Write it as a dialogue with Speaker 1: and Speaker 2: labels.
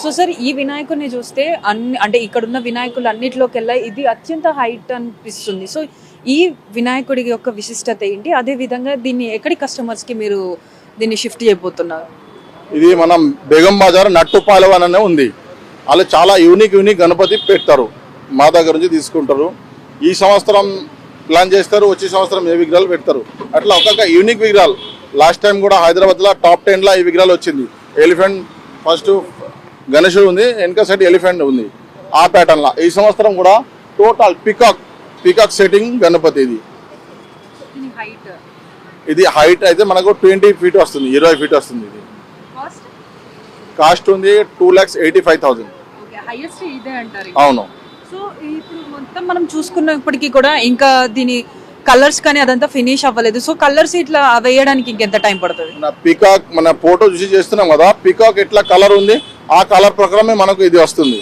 Speaker 1: So sir ఈ వినాయకుడిని చూస్తే అంటే ఇక్కడ ఉన్న వినాయకులు అన్నిటిలోకెల్లా ఇది అత్యంత హైట్ అనిపిస్తుంది. సో ఈ వినాయకుడి యొక్క విశిష్టత ఏంటి, అదే విధంగా దీన్ని ఎక్కడి కస్టమర్స్ కి మీరు దీన్ని షిఫ్ట్ చేయబోతున్నారు?
Speaker 2: ఇది మనం బేగం బజార్ నట్టుపాలెం అనే ఉంది. వాళ్ళు చాలా యూనిక్ గణపతి పెడతారు, మా దగ్గర నుంచి తీసుకుంటారు. ఈ సంవత్సరం ప్లాన్ చేస్తారు, వచ్చే సంవత్సరం ఏ విగ్రహాలు పెడతారు. అట్లా ఒక్కొక్క యూనిక్ విగ్రహాలు. లాస్ట్ టైం కూడా హైదరాబాద్లో టాప్ 10లో ఈ విగ్రహాలు వచ్చింది. ఎలిఫెంట్ ఫస్ట్ గణేశుడు ఉంది, వెనక సైడ్ ఎలిఫెంట్ ఉంది, ఆ ప్యాటర్న్లో. ఈ సంవత్సరం కూడా టోటల్ పికాక్ సెట్టింగ్ గణపతి. ఇది హైట్ అయితే మనకు 20 feet వస్తుంది, 20 feet వస్తుంది. ఇది కాస్ట్ ఉంది 2,85,000. అవును.
Speaker 1: సో ఇప్పుడు మొత్తం మనం చూసుకున్నప్పటికీ కూడా ఇంకా దీని కలర్స్ కానీ అదంతా ఫినిష్ అవ్వలేదు. సో కలర్స్ ఇట్లా వేయడానికి ఇంకెంత టైం పడుతుంది?
Speaker 2: పికాక్ మన ఫోటో చూసి చేస్తున్నాం కదా, పికాక్ ఎట్లా కలర్ ఉంది ఆ కలర్ ప్రకారమే మనకు ఇది వస్తుంది.